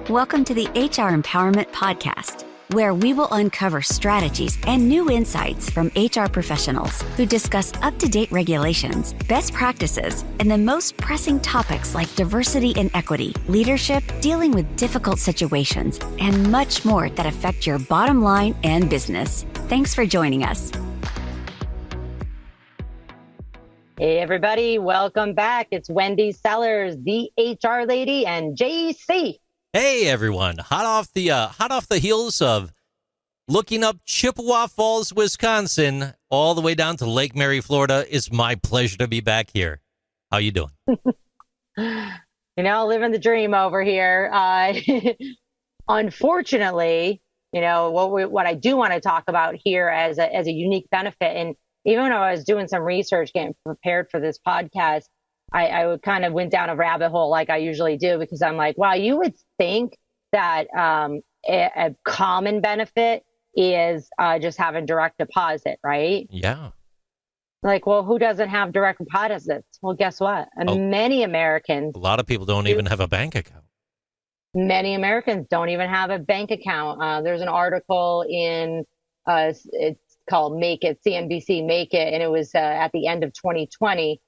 Welcome to the HR Empowerment Podcast, where we will uncover strategies and new insights from HR professionals who discuss up-to-date regulations, best practices, and the most pressing topics like diversity and equity, leadership, dealing with difficult situations, and much more that affect your bottom line and business. Thanks for joining us. Hey, everybody. Welcome back. It's Wendy Sellers, the HR lady, and JC. Hey, everyone. Hot off the heels of looking up Chippewa Falls, Wisconsin, all the way down to Lake Mary, Florida. It's my pleasure to be back here. How you doing? Living the dream over here. Unfortunately, what I do want to talk about here as a unique benefit, and even when I was doing some research, getting prepared for this podcast, I would kind of went down a rabbit hole like I usually do, because I'm like, wow, you would think that a common benefit is just having direct deposit, right? Yeah. Like, well, who doesn't have direct deposits? Well, guess what? Many Americans. A lot of people don't even have a bank account. Many Americans don't even have a bank account. There's an article in, it's called Make It, CNBC Make It, and it was at the end of 2020.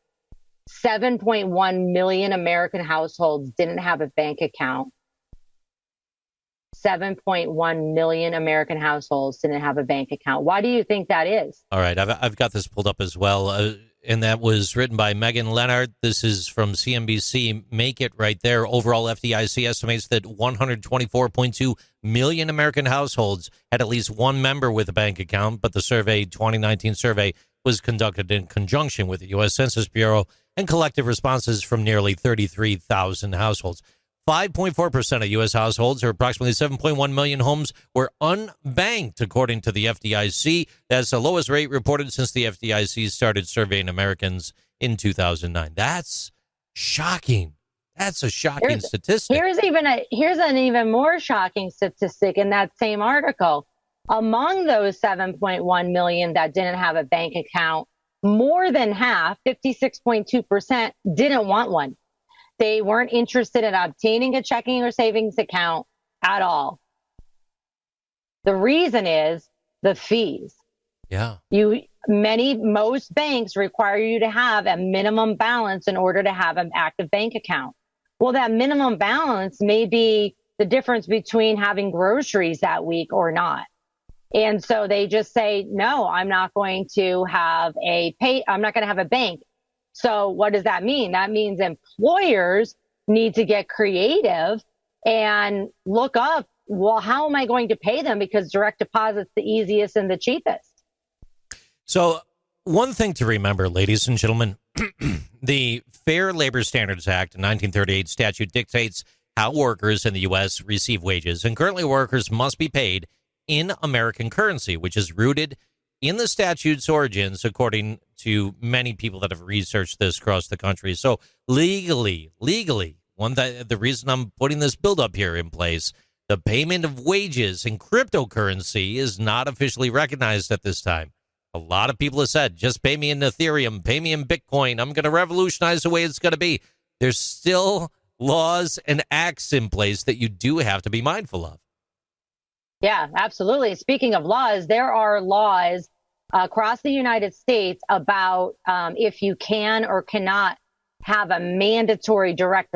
7.1 million American households didn't have a bank account. 7.1 million American households didn't have a bank account. Why do you think that is? All right, I've got this pulled up as well, and that was written by Megan Leonard. This is from CNBC. Make It right there. Overall, FDIC estimates that 124.2 million American households had at least one member with a bank account, but the 2019 survey was conducted in conjunction with the U.S. Census Bureau and collective responses from nearly 33,000 households. 5.4% of U.S. households, or approximately 7.1 million homes, were unbanked, according to the FDIC. That's the lowest rate reported since the FDIC started surveying Americans in 2009. That's shocking. That's a shocking statistic. Here's an even more shocking statistic in that same article. Among those 7.1 million that didn't have a bank account, more than half, 56.2%, didn't want one. They weren't interested in obtaining a checking or savings account at all. The reason is the fees. Yeah. Most banks require you to have a minimum balance in order to have an active bank account. Well, that minimum balance may be the difference between having groceries that week or not. And so they just say, no, I'm not going to have a bank. So what does that mean? That means employers need to get creative and look up, well, how am I going to pay them? Because direct deposit's the easiest and the cheapest. So one thing to remember, ladies and gentlemen, the Fair Labor Standards Act, 1938 statute, dictates how workers in the U.S. receive wages. And currently workers must be paid in American currency, which is rooted in the statute's origins, according to many people that have researched this across the country. So legally, the reason I'm putting this build-up here in place, the payment of wages in cryptocurrency is not officially recognized at this time. A lot of people have said, just pay me in Ethereum, pay me in Bitcoin. I'm going to revolutionize the way it's going to be. There's still laws and acts in place that you do have to be mindful of. Yeah, absolutely. Speaking of laws, there are laws across the United States about if you can or cannot have a mandatory direct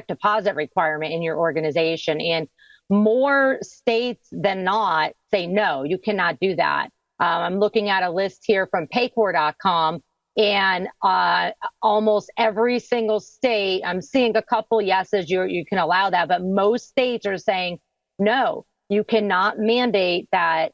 deposit requirement in your organization. And more states than not say, no, you cannot do that. I'm looking at a list here from Paycheck.com, and almost every single state, I'm seeing a couple yeses, you can allow that, but most states are saying, no, you cannot mandate that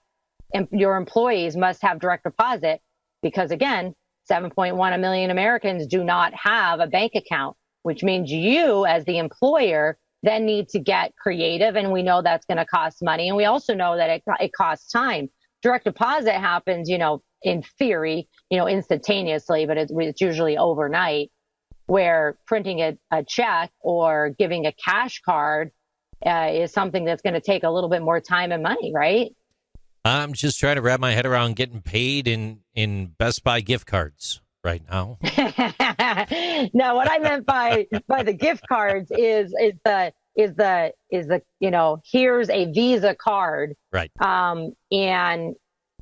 your employees must have direct deposit because, again, 7.1 million Americans do not have a bank account, which means you as the employer then need to get creative. And we know that's going to cost money. And we also know that it costs time. Direct deposit happens, in theory, instantaneously, but it's usually overnight, where printing a check or giving a cash card is something that's going to take a little bit more time and money, right? I'm just trying to wrap my head around getting paid in Best Buy gift cards right now. No, what I meant by the gift cards is the here's a Visa card, Right. and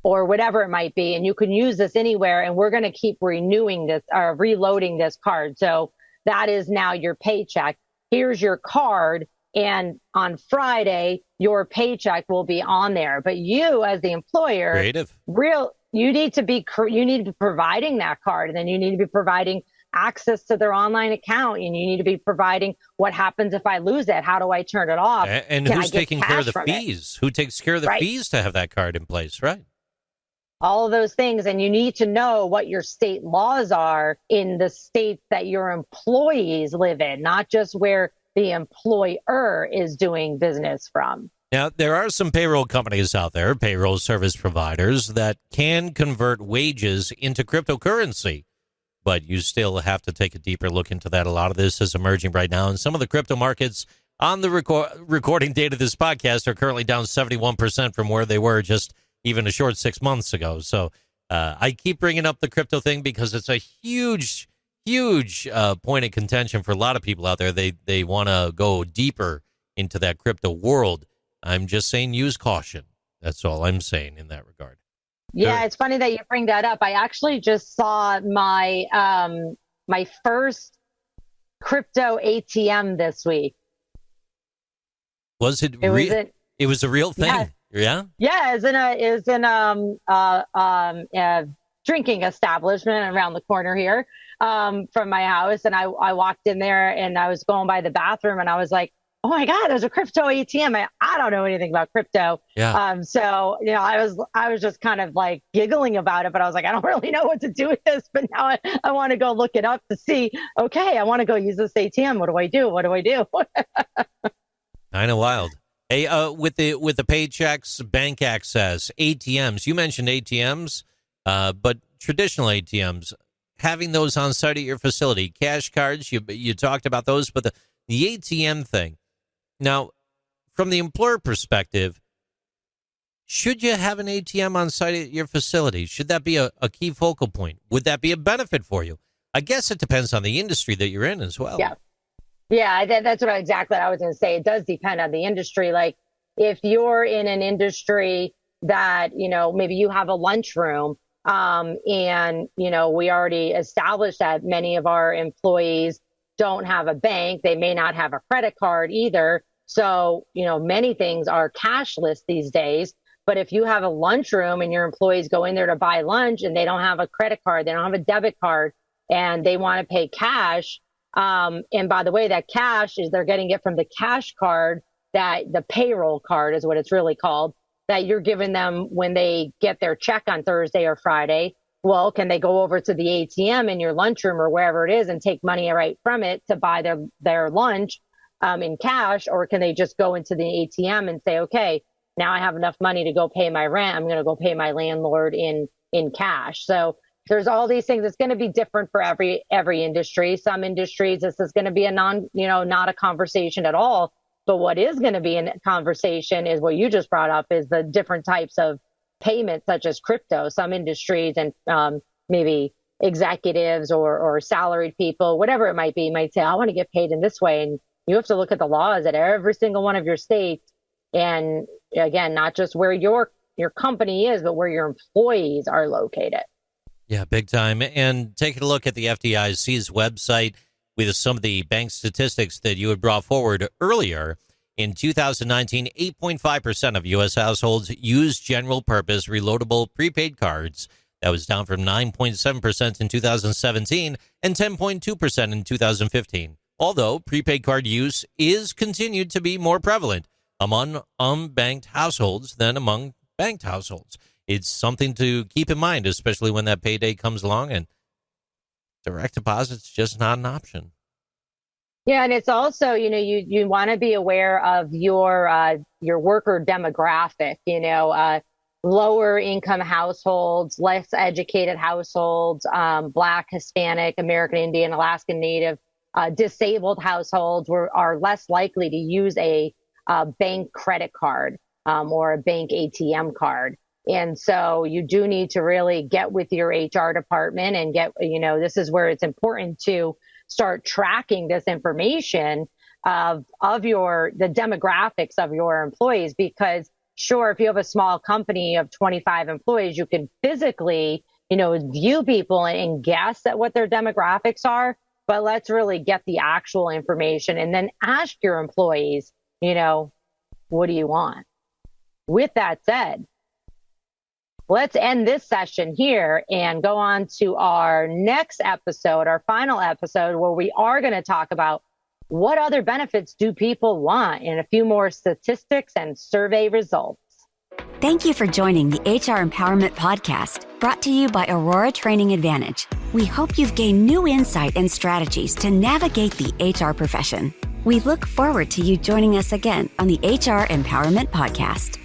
or whatever it might be, and you can use this anywhere, and we're going to keep renewing this or reloading this card. So that is now your paycheck. Here's your card, and on Friday your paycheck will be on there. But you, as the employer, Creative. you need to be providing that card, and then you need to be providing access to their online account, and you need to be providing what happens if I lose it. How do I turn it off? And who's taking care of the fees? Who takes care of the fees to have that card in place? Right. All of those things. And you need to know what your state laws are in the states that your employees live in, not just where the employer is doing business from. Now, there are some payroll companies out there, payroll service providers, that can convert wages into cryptocurrency. But you still have to take a deeper look into that. A lot of this is emerging right now. And some of the crypto markets on the recording date of this podcast are currently down 71% from where they were just even a short 6 months ago. So I keep bringing up the crypto thing because it's a huge point of contention for a lot of people out there. They want to go deeper into that crypto world. I'm just saying use caution. That's all I'm saying in that regard. Yeah, it's funny that you bring that up. I actually just saw my my first crypto ATM this week. Was it real? It was a real thing. Yeah. Yeah. Yeah, is in a drinking establishment around the corner here from my house, and I walked in there and I was going by the bathroom and I was like, oh my God, there's a crypto ATM. I don't know anything about crypto. Yeah. So I was just kind of like giggling about it, but I was like, I don't really know what to do with this. But now I want to go look it up to see. Okay, I want to go use this ATM. What do I do? What do I do? Kind of wild. Hey, with the paychecks, bank access, ATMs. You mentioned ATMs, but traditional ATMs, having those on site at your facility, cash cards. You talked about those, but the ATM thing. Now, from the employer perspective, should you have an ATM on site at your facility? Should that be a key focal point? Would that be a benefit for you? I guess it depends on the industry that you're in as well. Yeah. Yeah, that's exactly what I was going to say. It does depend on the industry. Like if you're in an industry that, maybe you have a lunchroom, and, we already established that many of our employees don't have a bank. They may not have a credit card either. So, many things are cashless these days. But if you have a lunchroom and your employees go in there to buy lunch and they don't have a credit card, they don't have a debit card, and they want to pay cash, and by the way, that cash is they're getting it from the cash card, that the payroll card is what it's really called, that you're giving them when they get their check on Thursday or Friday. Well, can they go over to the ATM in your lunchroom or wherever it is and take money right from it to buy their lunch in cash? Or can they just go into the ATM and say, okay, now I have enough money to go pay my rent. I'm going to go pay my landlord in cash. So there's all these things. It's going to be different for every industry. Some industries, this is going to be not a conversation at all. But what is going to be a conversation is what you just brought up, is the different types of payments, such as crypto. Some industries and maybe executives or salaried people, whatever it might be, might say, I want to get paid in this way. And you have to look at the laws at every single one of your states. And again, not just where your company is, but where your employees are located. Yeah, big time. And taking a look at the FDIC's website with some of the bank statistics that you had brought forward earlier. In 2019, 8.5% of U.S. households used general-purpose reloadable prepaid cards. That was down from 9.7% in 2017 and 10.2% in 2015. Although prepaid card use is continued to be more prevalent among unbanked households than among banked households. It's something to keep in mind, especially when that payday comes along and direct deposit's just not an option. Yeah, and it's also, you want to be aware of your worker demographic, lower income households, less educated households, Black, Hispanic, American Indian, Alaskan Native, disabled households are less likely to use a bank credit card or a bank ATM card. And so you do need to really get with your HR department and this is where it's important to start tracking this information of the demographics of your employees, because sure, if you have a small company of 25 employees, you can physically, view people and guess at what their demographics are. But let's really get the actual information and then ask your employees, what do you want? With that said, let's end this session here and go on to our next episode, our final episode, where we are going to talk about what other benefits do people want and a few more statistics and survey results. Thank you for joining the HR Empowerment Podcast, brought to you by Aurora Training Advantage. We hope you've gained new insight and strategies to navigate the HR profession. We look forward to you joining us again on the HR Empowerment Podcast.